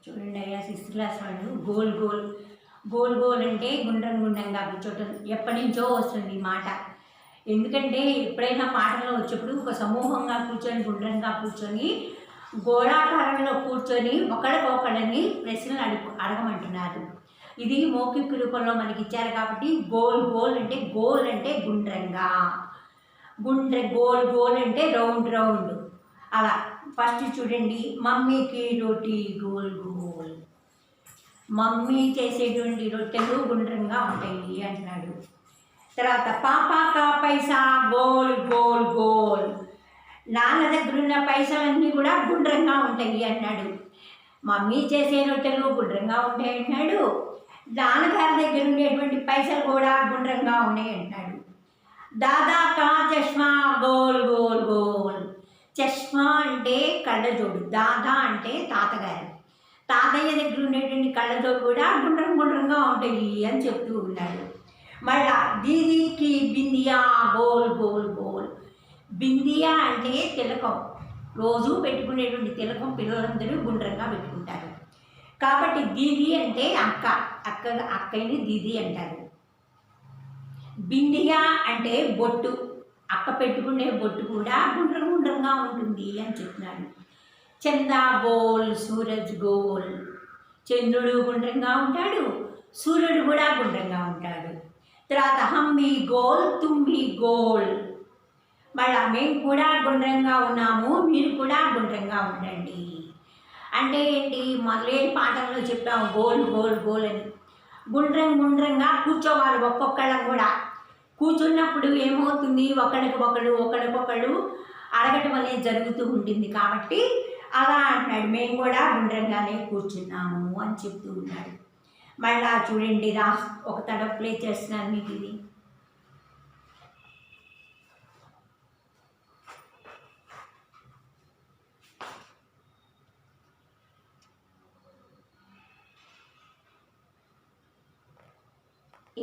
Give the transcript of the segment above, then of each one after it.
చూడండి అయ్యా sixth class వాళ్ళు గోల్ గోల్ గోల్ గోల్ అంటే గుండ్రం గుండ్రంగా కూర్చోటం ఎప్పటి నుంచో వస్తుంది ఈ మాట. ఎందుకంటే ఎప్పుడైనా పాటలో వచ్చేప్పుడు ఒక సమూహంగా కూర్చొని గుండ్రంగా కూర్చొని గోళాకారంలో కూర్చొని ఒకళ్ళకొకళ్ళని ప్రశ్నలు అడగమంటున్నారు. ఇది మౌఖిక రూపంలో మనకి ఇచ్చారు కాబట్టి గోల్ గోల్ అంటే గోల్ అంటే గుండ్రంగా, గోల్ గోల్ అంటే రౌండ్ రౌండ్ అలా. ఫస్ట్ చూడండి, మమ్మీకి రోటీ గోల్ గోల్. మమ్మీ చేసేటువంటి రొట్టెలు గుండ్రంగా ఉంటాయి అంటున్నాడు. తర్వాత పాపాకా పైసా గోల్ గోల్ గోల్. నాన్న దగ్గర ఉన్న పైసలన్నీ కూడా గుండ్రంగా ఉంటాయి అన్నాడు. మమ్మీ చేసే రొట్టెలు గుండ్రంగా ఉంటాయి అంటున్నాడు. నాన్నగారి దగ్గర ఉండేటువంటి పైసలు కూడా గుండ్రంగా ఉన్నాయి అంటున్నాడు. దాదా కా Chashma goal goal goal. Chashma అంటే కళ్ళజోడు, దాదా అంటే తాతగారు. తాతయ్య దగ్గర ఉండేటువంటి కళ్ళజోడు కూడా గుండ్రం గుండ్రంగా ఉంటాయి అని చెప్తూ ఉన్నాడు. మళ్ళా దీదీకి బిందియా గోల్ గోల్ గోల్. బిందియా అంటే తిలకం, రోజు పెట్టుకునేటువంటి తిలకం పిల్లలందరూ గుండ్రంగా పెట్టుకుంటారు కాబట్టి దీది అంటే అక్క, అక్కని దీది అంటారు. బిందియా అంటే బొట్టు, అక్క పెట్టుకునే బొట్టు కూడా గుండ్రం గుండ్రంగా ఉంటుంది అని చెప్తున్నాడు. చందా గోల్ సూరజ్ గోల్. చంద్రుడు గుండ్రంగా ఉంటాడు, సూర్యుడు కూడా గుండ్రంగా ఉంటాడు. తర్వాత హంబీ గోల్ తుంబీ గోల్. మళ్ళా మేము కూడా గుండ్రంగా ఉన్నాము, మీరు కూడా గుండ్రంగా ఉండండి. అంటే ఏంటి, మొదలే పాఠంలో చెప్పాము గోల్ గోల్ గోల్ అని. గుండ్రంగా కూర్చోవాలి ఒక్కొక్కళ్ళం కూడా. కూర్చున్నప్పుడు ఏమవుతుంది, ఒకళ్ళకొకళ్ళు అడగటం అనేది జరుగుతూ ఉంటుంది కాబట్టి అలా అంటున్నాడు. మేము కూడా గుండ్రంగానే కూర్చున్నాము అని చెప్తూ ఉన్నాడు. మళ్ళా చూడండి, ఒక తడ ప్లే చేస్తున్నాను మీకు ఇది.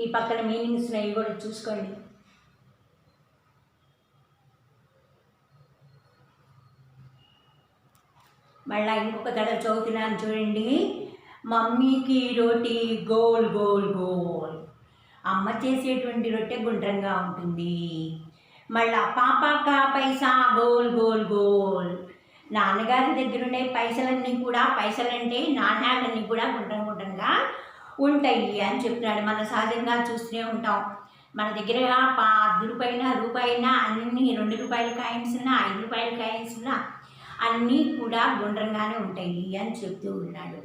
ఈ పక్కన మీనింగ్స్ ఇవి కూడా చూసుకోండి. మళ్ళీ ఇంకొక తడ చదువుతున్నాను చూడండి. మమ్మీకి రోటీ గోల్ గోల్ గోల్. అమ్మ చేసేటువంటి రొట్టె గుండ్రంగా ఉంటుంది. మళ్ళా పాపాకా పైసా గోల్ గోల్ గోల్. నాన్నగారి దగ్గర ఉండే పైసలన్నీ కూడా, పైసలంటే నాణ్యాలన్నీ కూడా గుండ్రంగా ఉంటాయి అని చెప్తున్నాడు. మన సహజంగా చూస్తూనే ఉంటాం, మన దగ్గర 10 రూపాయైనా అన్నీ 2 రూపాయల కాయిన్స్ ఉన్నా 5 రూపాయల కాయిన్స్ ఉన్నా అన్నీ కూడా గుండ్రంగానే ఉంటాయి అని చెప్తూ ఉన్నాడు.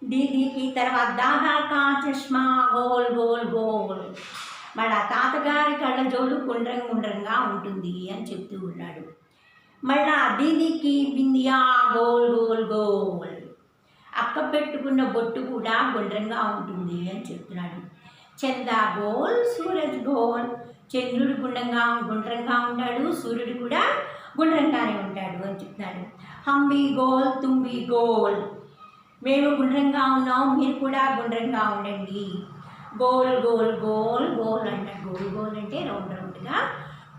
దీదీకి తర్వాత దాదా కా చష్మా గోల్ గోల్ గోల్. మళ్ళా తాతగారి కళ్ళజోడు గుండ్రంగా ఉంటుంది అని చెప్తూ ఉన్నాడు. మళ్ళా దీదీకి బిందియా గోల్ గోల్ గోల్. అక్క పెట్టుకున్న బొట్టు కూడా గుండ్రంగా ఉంటుంది అని చెప్తున్నాడు. చందా గోల్ సూరజ్ గోల్. చంద్రుడు గుండ్రంగా ఉంటాడు, సూర్యుడు కూడా గుండ్రంగానే ఉంటాడు అని చెప్తున్నాడు. హంబీ గోల్ తుంబీ గోల్. మేము గుండ్రంగా ఉన్నాం, మీరు కూడా గుండ్రంగా ఉండండి. గోల్ గోల్ గోల్ గోల్ అంటాడు. గోల్ గోల్ అంటే రౌండ్గా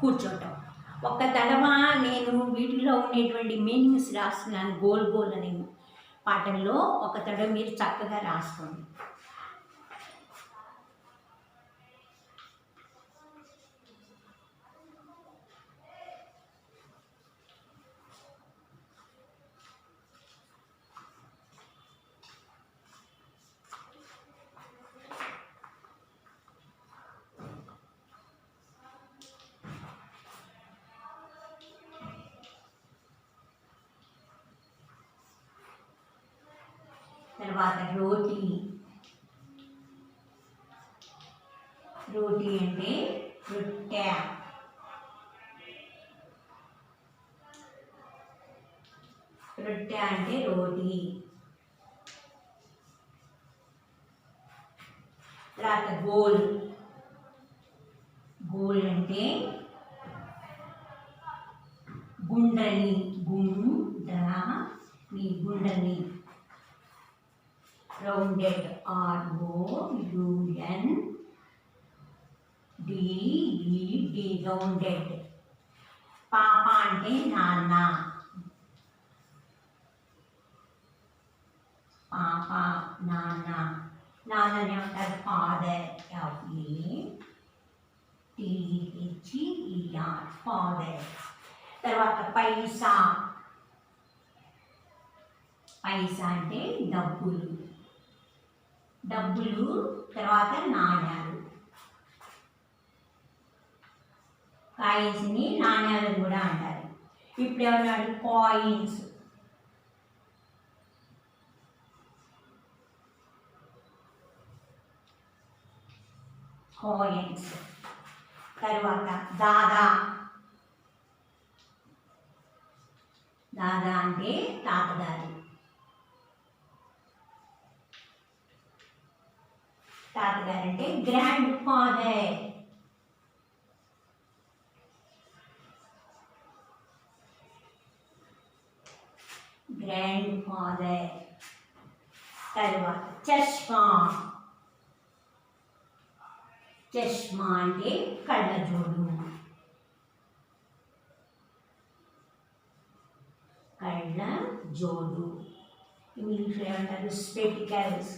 కూర్చోటం. ఒక్క తడవ నేను వీటిలో ఉండేటువంటి మీనింగ్స్ రాస్తున్నాను. గోల్ గోల్ అనే పాఠంలో ఒక తడవ మీరు చక్కగా రాసుకోండి. తర్వాత రోటీ. రోటీ అంటే రొట్టె. రొట్టె అంటే రోటీ. తర్వాత గోల్. గోల్ అంటే గుండ్రని, గుండ్రని. Rounded ROUNDED rounded. పాప అంటే నాన్న. పాప పాప నాన్న నాన్నని అంటారు ఫాదర్ FATHER ఫాదర్. తర్వాత పైసా పైసా అంటే డబ్బులు డబ్బులు. తర్వాత నాణ్యాలు కాయిన్స్ని నాణ్యాలు కూడా అంటారు. ఇప్పుడు ఏమన్నాడు కాయిన్స్ కాయిన్స్. తర్వాత దాదా దాదా అంటే తాతగారు తాతగారు అంటే గ్రాండ్ ఫాదర్. Grand father. తర్వాత చష్మా చష్మా అంటే కళ్ళజోడు కళ్ళజోడు. ఇంగ్లీష్లో ఏమంటారు స్పెటికల్స్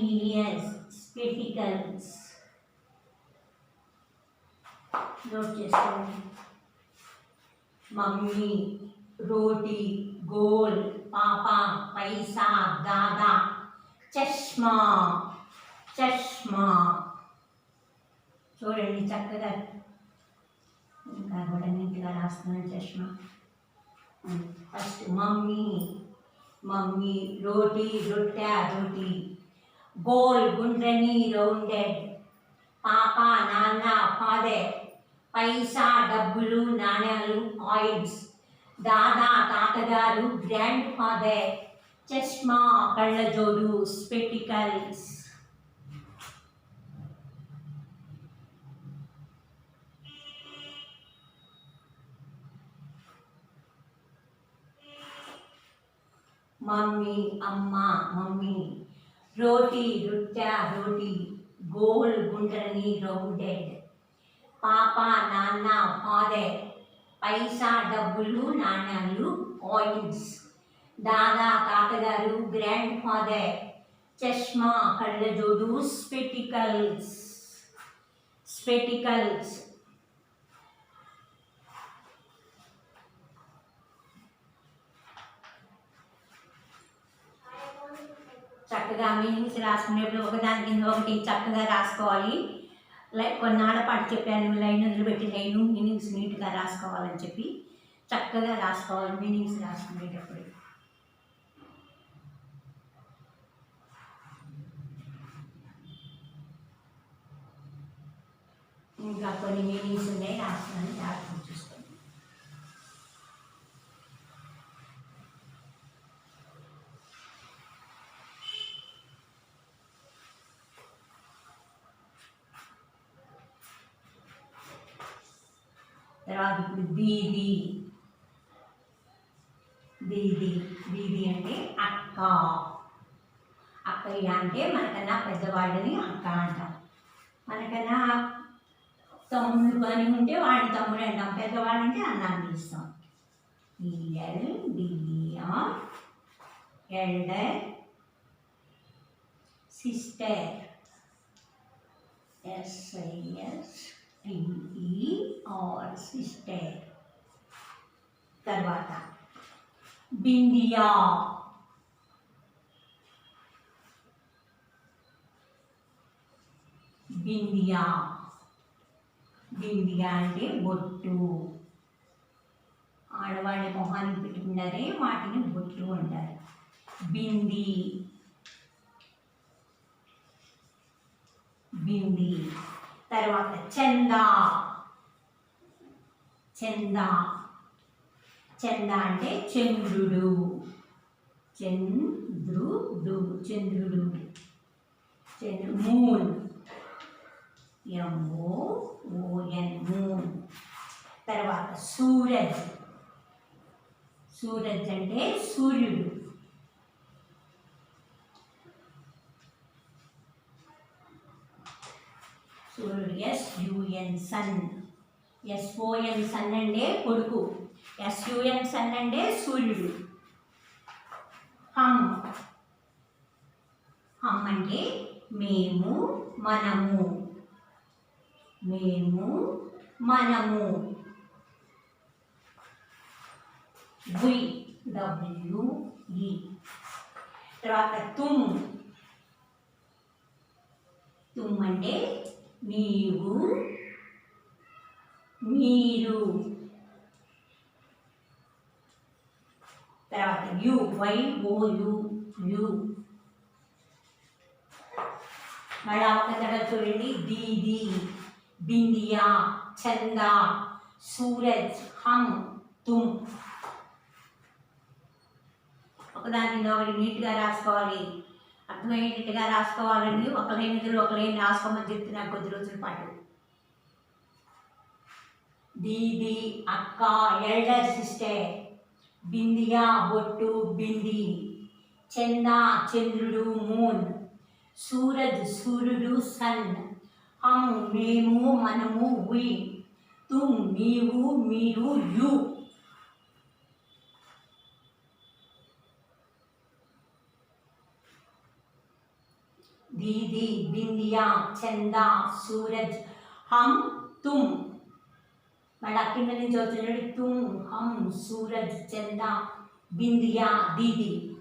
SPECTACLES స్పెటికల్స్. నోట్ చేసుకోండి. మమ్మీ రోటీ గోల్ పాప పైసా దాదా చష్మా చష్మా. చూడండి చక్కగా ఇంకా కూడా నీట్గా రాస్తున్నాను చష్మా. ఫస్ట్ మమ్మీ మమ్మీ రోటీ రొట్టె రోటీ గోల్ గుండ్రని రౌండెడ్ పాప నాన్న ఫాదర్ పైసా డబ్బులు నాణ్యాలు కాయిన్స్ దాదా తాతగారు గ్రాండ్ ఫాదర్ చష్మా కళ్ళజోడు స్పెటికల్స్. మమ్మీ అమ్మ మమ్మీ రోటీ రొట్టె రోటీ గోల్ గుండ్రని రౌండెడ్ పాప నాన్న ఫాదర్ పైసా డబ్బులు నాణ్యాలు కాయిన్స్ దాదా తాతగారు గ్రాండ్ ఫాదర్ చష్మా కళ్ళజోడు స్పెటికల్స్ స్పెటికల్స్. చక్కగా మీనింగ్స్ రాసుకునేప్పుడు ఒకదాని కింద ఒకటి చక్కగా రాసుకోవాలి. కొన్ని ఆడపాటు చెప్పాను లైన్ వదిలిపెట్టి లైను మీనింగ్స్ నీట్గా రాసుకోవాలని చెప్పి చక్కగా రాసుకోవాలి మీనింగ్స్ రాసుకునేటప్పుడు. ఇంకా కొన్ని మీనింగ్స్ ఉన్నాయి రాస్తున్నాను జాగ్రత్తగా చూసుకోండి. తర్వాత ఇప్పుడు దీది దీది దీది అంటే అక్క అక్కయ్య అంటే మనకన్నా పెద్దవాళ్ళని అక్క అంటాం. మనకన్నా తమ్ముడు కానీ ఉంటే వాడిని తమ్ముడు అంటాం. పెద్దవాళ్ళు అంటే అన్నాన్ని పిలుస్తాం. ELDER elder sister SISTER sister. తర్వాత బిందియా బిందియా బిందియా అంటే బొట్టు. ఆడవాళ్ళ మొహానికి పెట్టుకున్నారే వాటిని బొట్టు అంటారు. బింది బింది. తర్వాత చందా చందా చందా అంటే చంద్రుడు చంద్రుడు చంద్రుడు. Moon MOON moon. తర్వాత సూరజ్ సూరజ్ అంటే సూర్యుడు. SUN sun. SON సన్ అంటే కొడుకు. SUN సన్ అంటే సూర్యుడు. హమ్. హమ్ అంటే మేము, మనము. మేము, మనము. వి. WE. తర్వాత తుమ్. తుమ్ అంటే నీవు, మీరు. తర్వాత యు. YOU. మళ్ళీ ఒక తర్వాత చూడండి. దీది, బిందియా, చందా, సూరజ్, హమ్, తుమ్. ఒకదాని ఒకటి నీట్గా రాసుకోవాలి. అర్థమయ్యేటట్టుగా రాసుకోవాలని ఒక లైన్ ఎదురు ఒక లైన్ రాసుకోమని చెప్తున్నాను కొద్ది రోజుల పాటు. దీది అక్క, ఎల్డర్ సిస్టర్. బిందియా బొట్టు, బింది. చందా చంద్రుడు, మూన్. సూరజ్ సూర్యుడు, సన్. హమ్ మేము, మనము, వి. తుమ్ నీవు, మీరు, యు. दीदी, बिंदिया, चंदा, सूरज, हम, तुम. मళ్ళీ కింద నుంచి వచ్చినట్టు तुम, हम, सूरज, चंदा, बिंदिया, दीदी.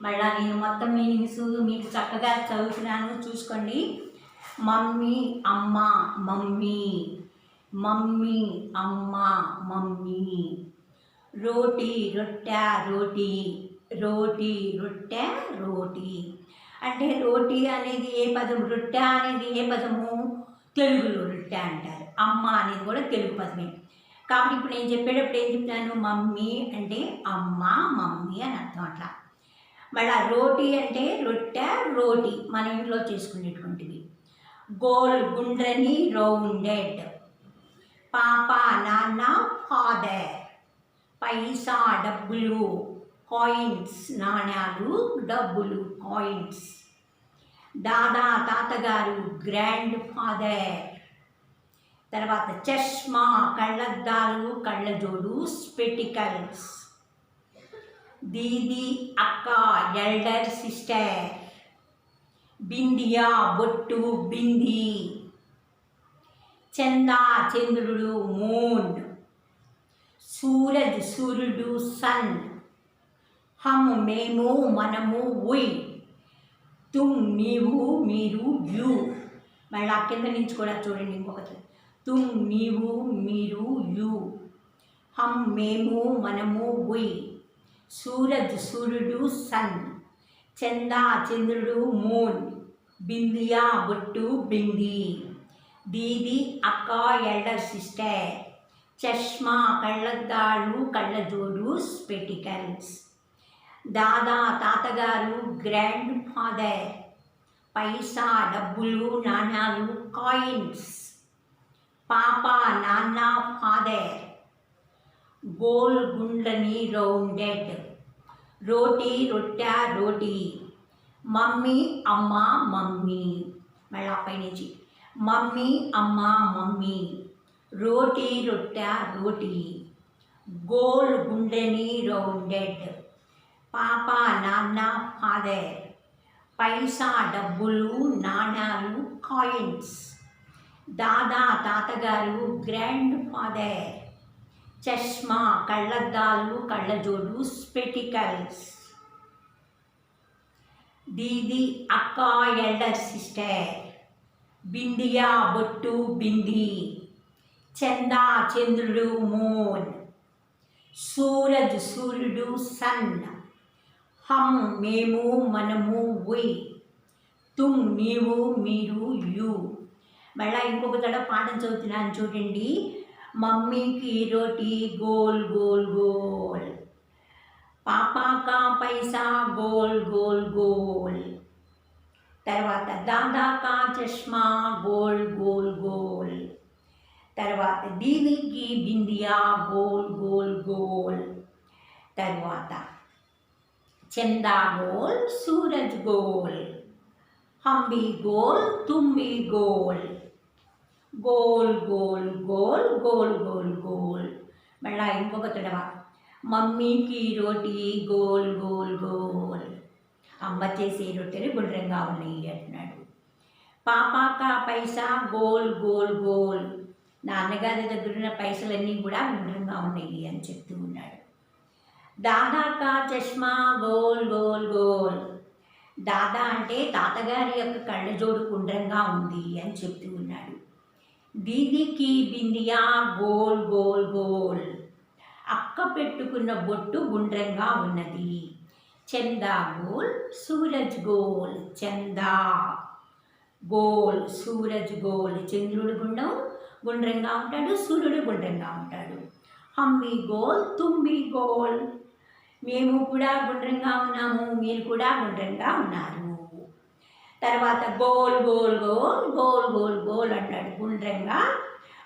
మళ్ళీ నేను మొత్తం మీనింగ్స్ మీకు చక్కగా చదువుతున్నాను, చూసుకోండి. మమ్మీ, అమ్మ, మమ్మీ. మమ్మీ, అమ్మ, మమ్మీ. రోటీ, రొట్టె, రోటీ. రోటీ, రొట్టె, రోటీ. అంటే రోటీ అనేది ఏ పదం, రొట్టె అనేది ఏ పదము, తెలుగులో రొట్టె అంటారు. అమ్మ అనేది కూడా తెలుగు పదమే. కాబట్టి ఇప్పుడు నేను చెప్పేటప్పుడు ఏం చెప్తాను, మమ్మీ అంటే అమ్మ, మమ్మీ అని అర్థం అట్లా. మళ్ళీ రోటీ అంటే రొట్టె, రోటీ మన ఇంట్లో చేసుకునేటువంటివి. గోల్ గుండ్రని, రౌండెడ్. పాప, నాన్న, ఫాదర్. పైసా డబ్బులు, కాయిన్స్ నాణ్యాలు, డబ్బులు, కాయిన్స్. దాదా తాతగారు, గ్రాండ్ ఫాదర్. తర్వాత చష్మా కళ్ళద్దాలు, కళ్ళజోడు, స్పెటికల్స్. దీది అక్క, ఎల్డర్ సిస్టర్. బిందియా బొట్టు, బింది. చందా చంద్రుడు, మూన్. సూరజ్ సూర్యుడు, సన్. హమ్ మేము, మనము, వి. తుమ్ నీవు, మీరు, యు. మళ్ళీ కింద నుంచి కూడా చూడండి ఇంకొకటి. తుమ్ నీవు, మీరు, యు. హమ్ మేము, మనము, వి. సూరజ్ సూర్యుడు, సన్. చందా చంద్రుడు, మూన్. బిందియా బొట్టు, బింది. దీది అక్క, ఎల్డర్ సిస్టర్. చష్మా కళ్ళద్దాలు, కళ్ళజోడు, స్పెటికల్స్. దాదా తాతగారు, గ్రాండ్ ఫాదర్. పైసా డబ్బులు, నాణ్యాలు, కాయిన్స్. పాప నాన్న, ఫాదర్. గోల్ గుండ్రని, రౌండెడ్. రోటీ రొట్టె, రోటీ. మమ్మీ అమ్మ, మమ్మీ. మళ్ళీ పైనుంచి మమ్మీ, అమ్మ, మమ్మీ. రోటీ రొట్టె, రోటీ. గోల్ గుండ్రని, రౌండెడ్. పాప నాన్న, ఫాదర్. పైసా డబ్బులు, నాణ్యాలు, కాయిన్స్. దాదా తాతగారు, గ్రాండ్ ఫాదర్. చష్మా కళ్ళద్దాలు, కళ్ళజోడు, స్పెటికల్స్. దీది అక్క, ఎల్డర్ సిస్టర్. బిందియా బొట్టు, బింది. చందా చంద్రుడు, మూన్. సూరజ్ సూర్యుడు, సన్. హమ్ మేము, మనము, వి. తుమ్ నీవు, మీరు, యు. మళ్ళీ ఇంకొక తడ పాఠం చదువుతున్నాను చూడండి. మమ్మీకి రోటీ, గోల్ గోల్ గోల్. పాపా కా పైసా, గోల్ గోల్ గోల్. తర్వాత దాదా కా చష్మా, గోల్ గోల్ గోల్. తర్వాత దీనికి బిందియా, గోల్ గోల్ గోల్. తర్వాత चंदा गोल सूरज गोल, हम भी गोल तुम भी गोल, गोल गोल गोल गोल गोल गोल। మళ్ళా ఇంకొక తడవ మమ్మీకి రోటీ గోల్ గోల్ గోల్, అమ్మ చేసే రొట్టెలు గుండ్రంగా ఉన్నాయి అంటున్నాడు. పాపాకా పైసా గోల్ గోల్ గోల్, నాన్నగారి దగ్గర ఉన్న పైసలన్నీ కూడా గుండ్రంగా ఉన్నాయి అని చెప్తూ ఉన్నాడు. దాదాకా చష్మా గోల్ గోల్ గోల్, దాదా అంటే తాతగారి యొక్క కళ్ళజోడు గుండ్రంగా ఉంది అని చెప్తూ ఉన్నాడు. దీదీకి బిందియా గోల్ గోల్ గోల్, అక్క పెట్టుకున్న బొట్టు గుండ్రంగా ఉన్నది. చందా గోల్ సూరజ్ గోల్, చందా గోల్ సూరజ్ గోల్, చంద్రుడు గుండ్రంగా ఉంటాడు, సూర్యుడు గుండ్రంగా ఉంటాడు. హమ్మి గోల్ తుమ్మి గోల్, మేము కూడా గుండ్రంగా ఉన్నాము, మీరు కూడా గుండ్రంగా ఉన్నారు. తర్వాత goal goal goal goal goal goal అంటాడు. గుండ్రంగా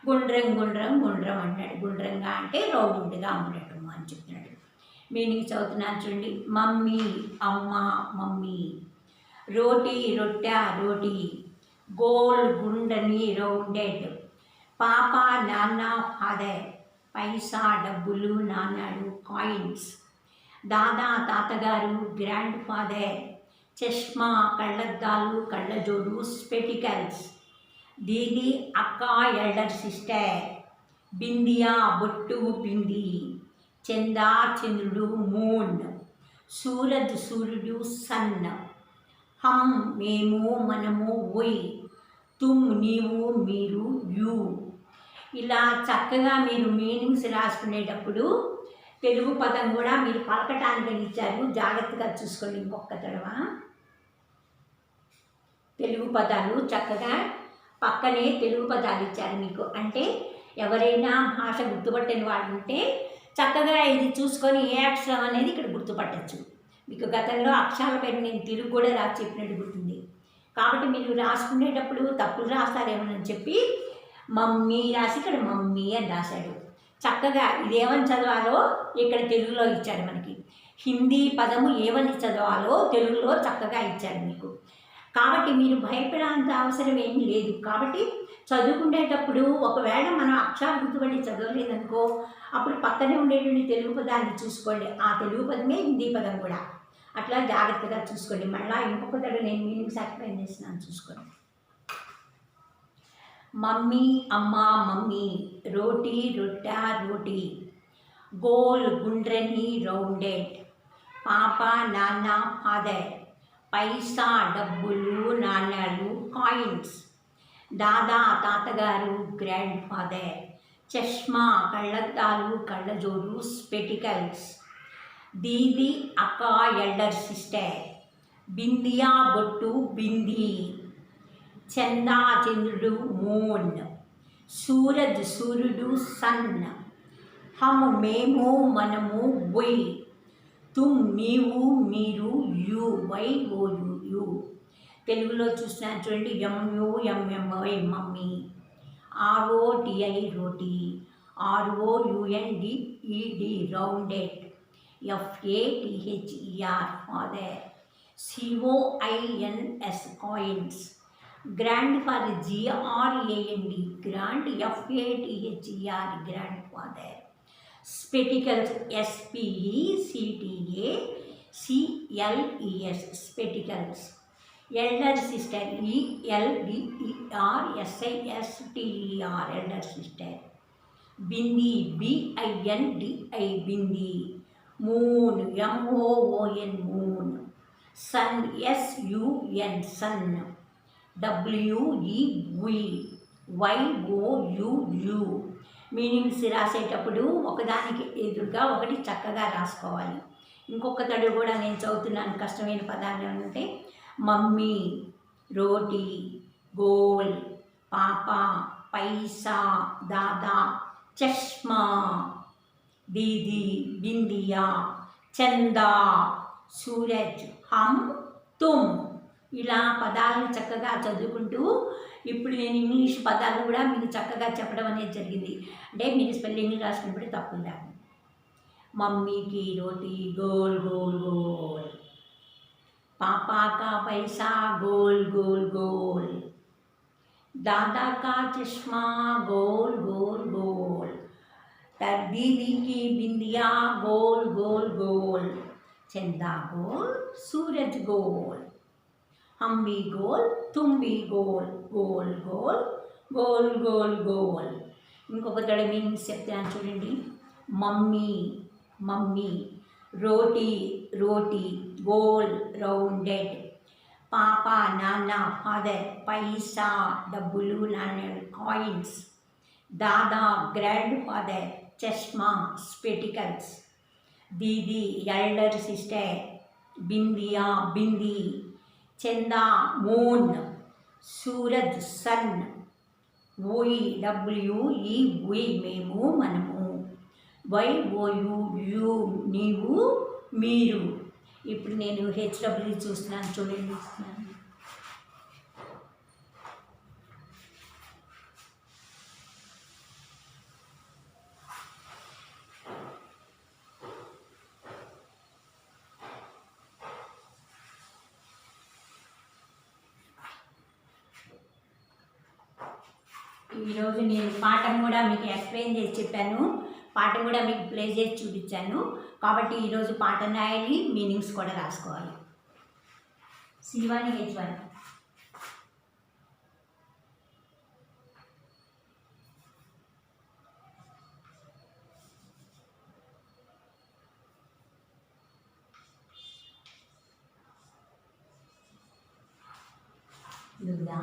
గుండ్రం గుండ్రం గుండ్రం అంటాడు. గుండ్రంగా అంటే రౌండ్గా ఉండటం అని చెప్తున్నాడు. మీనింగ్ చదువుతున్నాను చూడండి. మమ్మీ అమ్మ మమ్మీ, రోటీ రొట్టె రోటీ, గోల్ గుండని రౌండెడ్, పాప నాన్న ఫాదర్, పైసా డబ్బులు నాన్నలు కాయిన్స్, దాదా తాతగారు గ్రాండ్ ఫాదర్, చష్మా కళ్ళద్దాలు కళ్ళజోడు స్పెటికల్స్, దీది అక్క ఎల్డర్ సిస్టర్, బిందియా బొట్టు బింది, చందా చంద్రుడు మూన్, సూరజ్ సూర్యుడు సన్, హమ్ మేము మనము ఓయ్, తుమ్ నీవు మీరు యూ. ఇలా చక్కగా మీరు మీనింగ్స్ రాసుకునేటప్పుడు తెలుగు పదం కూడా మీరు పలకటానికి ఇచ్చారు, జాగ్రత్తగా చూసుకోండి. ఇంకొక తడవ తెలుగు పదాలు చక్కగా పక్కనే తెలుగు పదాలు ఇచ్చారు మీకు. అంటే ఎవరైనా భాష గుర్తుపట్టని వాళ్ళు ఉంటే చక్కగా ఇది చూసుకొని ఏ అక్షరం అనేది ఇక్కడ గుర్తుపట్టచ్చు. మీకు గతంలో అక్షరాల పేరు నేను తిరుగు కూడా రాసి చెప్పినట్టు గుర్తుంది. కాబట్టి మీరు రాసుకునేటప్పుడు తప్పులు రాస్తారేమోనని చెప్పి మమ్మీ రాసి ఇక్కడ మమ్మీ అని రాశాడు. చక్కగా ఇదేమని చదవాలో ఇక్కడ తెలుగులో ఇచ్చాడు మనకి. హిందీ పదము ఏమని చదవాలో తెలుగులో చక్కగా ఇచ్చాడు మీకు. కాబట్టి మీరు భయపడాల్సిన అవసరం ఏం లేదు. కాబట్టి చదువుకునేటప్పుడు ఒకవేళ మనం అక్షరాలు గుర్తుపట్టి చదవలేదనుకో, అప్పుడు పక్కనే ఉండేటువంటి తెలుగు పదాన్ని చూసుకోండి. ఆ తెలుగు పదమే హిందీ పదం కూడా. అట్లా జాగ్రత్తగా చూసుకోండి. మళ్ళీ ఇంకొక దగ్గర నేను మీనింగ్స్ ఎక్స్ప్లెయిన్ చేస్తున్నాను, చూసుకోండి. మమ్మీ అమ్మ మమ్మీ, రోటీ రొట్టె రోటీ, గోల్ గుండ్రని రౌండెడ్, పాప నాన్న ఫాదర్, పైసా డబ్బులు నాణ్యాలు కాయిన్స్, దాదా తాతగారు గ్రాండ్ ఫాదర్, చష్మా కళ్ళద్దాలు కళ్ళజోడు స్పెటికల్స్, దీది అక్క ఎల్డర్ సిస్టర్, బిందియా బొట్టు బింది, చందా చంద్రుడు మూన్, సూరజ్ సూర్యుడు సన్, హమ్ మేము మనము వై, తుమ్ నీవు మీరు యు వై ఓ యు. తెలుగులో చూసినా చూడండి. ఎంయుఎంఎంవై మమ్మీ, ఆర్ఓటిఐ రోటీ, ఆర్ఓయుఎన్డిఈడి rounded, ఎఫ్ఏటిహెచ్ఈఆర్ father, సిఓఐఎన్ఎస్ coins, grand father జిఆర్ఏఎన్డి grand, ఎఫ్ఏటిహెచ్ఈఆర్ grand father, spectacles ఎస్పిఈసిటిఏ సిఎల్ఈఎస్ spectacles, elder sister ఈఎల్డిఈఆర్ ఎస్ఐఎస్టిఈఆర్ elder sister, బింది బిఐఎన్డిఐ బింది, moon ఎంఓఓఎన్ moon, sun SUN sun, డబ్ల్యూఈవి వైఓయుయు. Meanings రాసేటప్పుడు ఒకదానికి ఎదురుగా ఒకటి చక్కగా రాసుకోవాలి. ఇంకొక తడు కూడా నేను చదువుతున్నాను. కష్టమైన పదాలు అంటే మమ్మీ, రోటీ, గోల్, పాప, పైసా, దాదా, చష్మా, దీది, బిందియా, చందా, సూరజ్, హమ్, తుమ్. ఇలా పదాలను చక్కగా చదువుకుంటూ ఇప్పుడు నేను ఇంగ్లీష్ పదాలు కూడా మీకు చక్కగా చెప్పడం అనేది జరిగింది. అంటే మీరు స్పెల్లింగ్ రాసినప్పుడు తప్పులు రాదు. మమ్మీకి రోటీ గోల్ గోల్ గోల్, पापा का पैसा गोल गोल गोल, दादा का चश्मा गोल गोल गोल, दीदी की बिंदिया गोल गोल गोल, चंदा गोल सूरज गोल, हम भी गोल तुम भी गोल, गोल गोल गोल गोल गोल. ఇంకొక తడ మీనింగ్స్ చెప్తాను చూడండి. మమ్మీ మమ్మీ, రోటీ రోటీ గోల్ రౌండెడ్, పాప నాన్న ఫాదర్ పైసా డబ్బులు నాణ్యాలు కాయిన్స్, దాదా గ్రాండ్ ఫాదర్ చష్మా స్పెటికల్స్, దీది ఎల్డర్ సిస్టర్ బిందియా బింది, చందా మూన్, సూరజ్ సన్, ఓయి డబ్ల్యూఈ ఉయ్ మేము మనము, వై ఓయు యు నీవు మీరు. ఇప్పుడు నేను హెచ్డబ్ల్యూ చూస్తున్నాను చూడండి. ఈరోజు నేను పాఠం కూడా మీకు ఎక్స్ప్లెయిన్ చేసి చెప్పాను, పాఠం కూడా మీకు ప్లే చేసి చూపించాను. కాబట్టి ఈరోజు పాఠం రాయాలి, మీనింగ్స్ కూడా రాసుకోవాలి. C1 H1. Luda,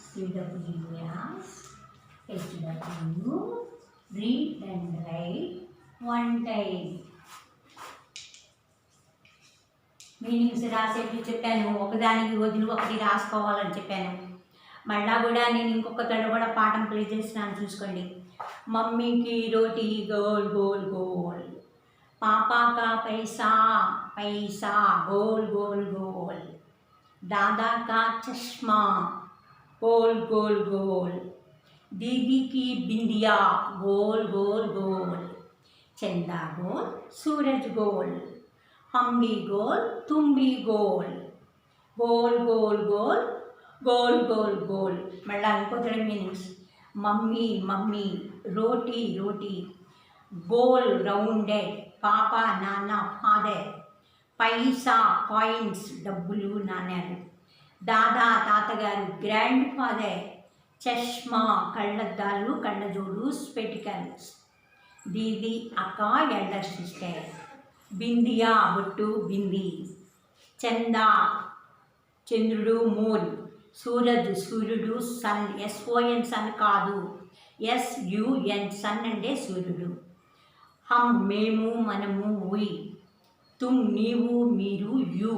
CWS, HW, read and write one time. Meanings రాసేట్టు చెప్పాను, ఒకదానికి వదిలి ఒకటి రాసుకోవాలని చెప్పాను. మళ్ళా కూడా నేను ఇంకొక తడ కూడా పాఠం ప్లే చేస్తున్నాను చూసుకోండి. మమ్మీకి రోటీ గోల్ గోల్ గోల్, పాపా కా पैसा पैसा गोल गोल गोल, दादा का चश्मा गोल गोल गोल, दीदी की बिंदिया गोल गोल गोल, चंदा गोल सूरज गोल, हम भी गोल तुम भी गोल, गोल गोल गोल गोल गोल गोल. మళ్ళీ ఇంకొక మీనింగ్స్. మమ్మీ మమ్మీ, రోటీ రోటీ, గోల్ రౌండెడ్, పాపా నాన్న ఫాదర్, పైసా కాయిన్స్ డబ్బులు నాణ్యాలు, దాదా తాతగారు గ్రాండ్ ఫాదర్, చష్మా కళ్ళద్దాలు కళ్ళజోడు స్పెటికల్స్, దీది అక్క ఎల్డర్ సిస్టర్, బిందియా బొట్టు బింది, చందా చంద్రుడు మూన్, సూరజ్ సూర్యుడు, సన్ SON సన్ కాదు SUN సన్ అంటే సూర్యుడు, హమ్ మేము మనము ఉయ్, తుమ్ నీవు మీరు యు.